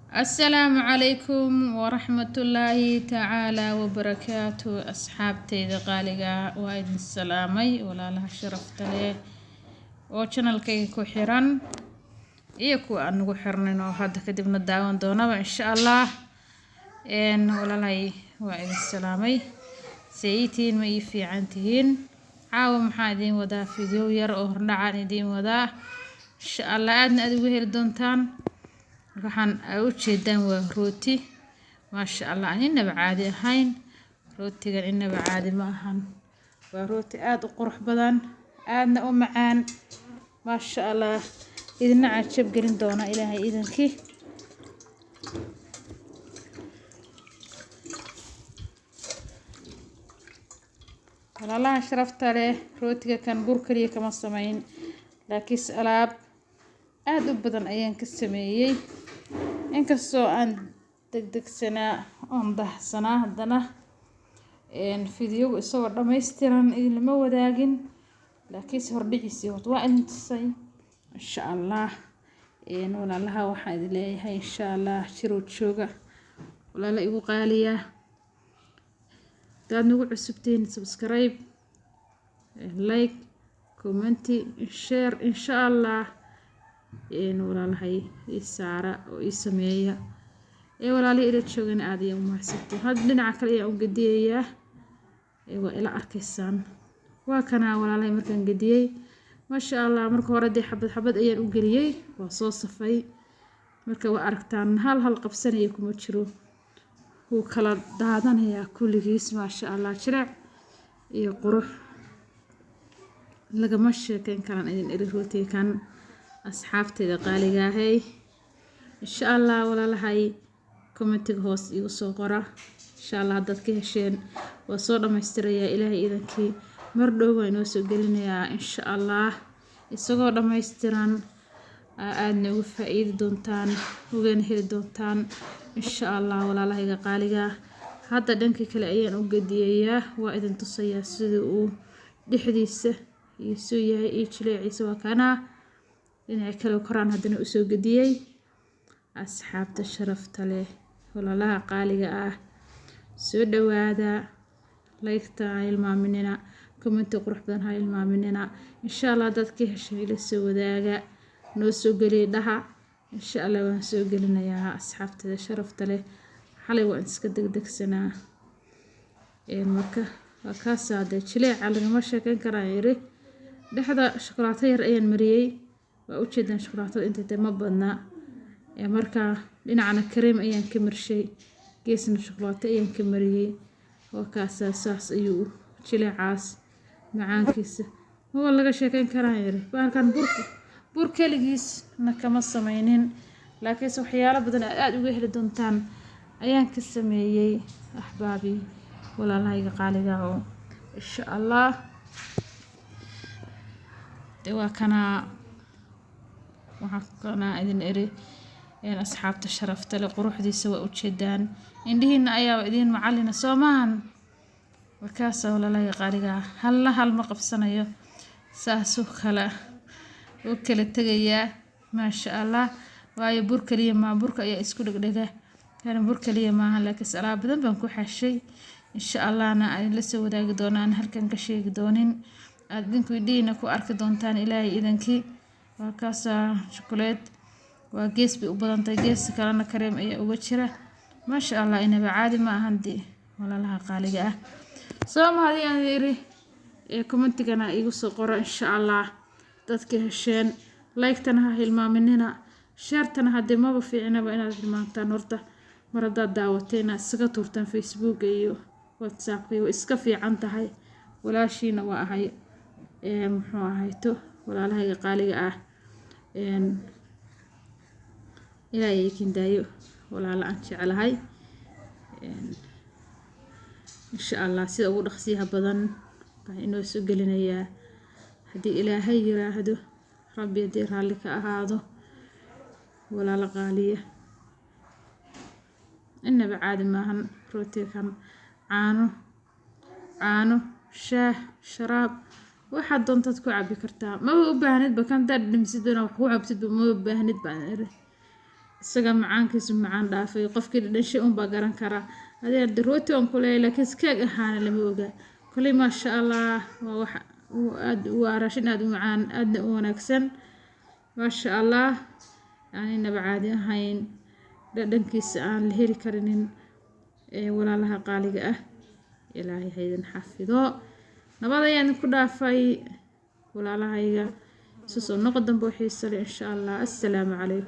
السلام عليكم ورحمة الله تعالى وبركاته. أصحابتي قالقة وايد السلامي ولا لها شرفت له وشانل كي كحران إيكو أنو حرنين وهذا كدبنا الداون دونا إن شاء الله إن ولا لها وايد السلامي سيتين ما يفي عنتهين عاوم حادين ودا فيديو ير أهرنعان دين ودا إن شاء الله أدنى أدوه الدونتان waxaan u jeedaan waa rooti maasha Allah inaba caadi ahayn rootigan inaba caadi ma ahan waa rooti aad u qurux badan aadna u macaan maasha Allah idina cajab gelin doona Ilaahay idinkii walaalaha sharafta leh rootiga kan bur kaliya kama sameyn laakiin alaab aad u badan ayaan ka sameeyay inkastoo aan degdegsanaa oon dahsanaa haddana fiidiyowga isagoo dhammaystiran idinlama wadaagin laakiinse hordhiciisii waa idin tusay insha Allah walaalaha waxaan idin leeyahay insha Allah shiroo jooga walaala igu qaaliya dad nagu cusubteen subscribe like comment share insha Allah walaalahay isaara oo isameeya walaali ila joogana aad iyo mahadsanto had dhinaca kale ayaa u gadiyaa waa ila arkaysaan waa kana walaalahay markaan gadiyay ma sha Allah marka hore xabad xabad ayaan u galiyay waa soo safay marka waa aragtaan hal qabsanaya kuma jiro uu kala daadanaya kulligiis ma sha Allah jilaac iyo qurux lagama sheekayn karaan idin iri rootigan asxaabteeda qaaliga ahay insha Allah walaalahay commentiga hoos igu soo qora insha Allah dadka hesheen waa soo dhameystiraya Ilaahay idinkii mar dhow waa inoo soo gelinayaa insha Allah isagoo dhameystiran aadna ugu faa'iidi doontaan uga heli doontaan insha Allah walaalahay qaaliga hadda dhanka kale ayaan u gadiyayaa waa idin tusayaa sida uu dhixdiisa iyo soo yahay jileeciisa waa kana inay kala koraan hadana u soo gadiyay asxaabta sharafta leh walaalaha qaaliga ah soo dhawaada like-ta ilmaaminina comment qurux badan ha ilmaaminina insha Allah dadkii heshay la soo wadaaga noo soo gali dhaha insha Allah waan soo gelinayaa asxaabta sharafta leh xalay waan iska degdegsanaa marka waa ka saaday jileec lagama sheekayn karaa yiri dhexda shukulaato yar ayaan mariyay waa u jeedaan shukulaatada inta ma badna marka dhinacna kareem ayaan ka marshay geesna shukulaato ayaan ka mariyay oo kaas ayuu jileecaas macaankiisa waa laga sheekayn karaa yiri baalkan bur kaligiis na kama sameynin laakiin waxyaalo badan aad uga heli doontaan ayaan ka sameeyay ahbaabi walaalahayga qaaliga oo insha Allah waa kana waxaan idin iri asxaabta sharafta leh quruxdiisa waa u jeedaan indhihiina ayaa idin macallina Soomaan markaas walaalahay qaaliga hal ma qabsanayo saasoo kala oo kala tagaya ma sha Allah waayo bur kaliya ma burka ayaa isku dhagdhaga kana bur kaliya ma aha laakiin salaad badan baan ku xashay insha Allah na ay la soo wadaagi doonaan halkan ka sheegi doonin aad idinku idhiina ku arki doontaan Ilaahay idinkii waa kaasa chocolate waa gees bi u badan tahay gees kalena kareem ayaa uga jira ma sha Allah inaba caadi ma ahan dii walaalaha qaaliga ah Soomaali aan yiri commentigana igu soo qoro insha Allah dadka hesheen like-tana ha hilmaaminina share-tana hadii ma fiicnaba inaad hilmaantaan horta mar hadaad daawateen isaga tuurtaan Facebook iyo WhatsApp iyo iska fiican tahay walaashiina waa ahay muxuu ahayto walaalaha qaaliga ah Ilaahay kin daayo walaal aan jecelahay insha Allah sida ugu dhaqsiyaha badan baan inoo soo gelinayaa hadii Ilaahay yiraahdo rabbi hadii raali ka ahaado walaal qaaliya inaba caadi maahan rootigan caano shaah sharaab waxaad doontaad ku cabi kartaa ma u baahnid bakan dad dhimsidona wax ku cabsid ma u baahnid baan isaga macaankiisu macaan dhaafay qofkii dhashay un baa garan kara adeer rooti aan ku leeyahay laakiin iskeeg ahaana lama oga kulli ma sha Allah waa raashin aad u macaan aad u wanaagsan ma sha Allah yani nabacaadi ahayn dhadhankiisa aan la heli karinin walaalaha qaaliga ah ilaahay haydan xafido nabad ayaan ku dhaafay walaalahayga soo noqon dambe xiiso leh insha Allah assalaamu calaykum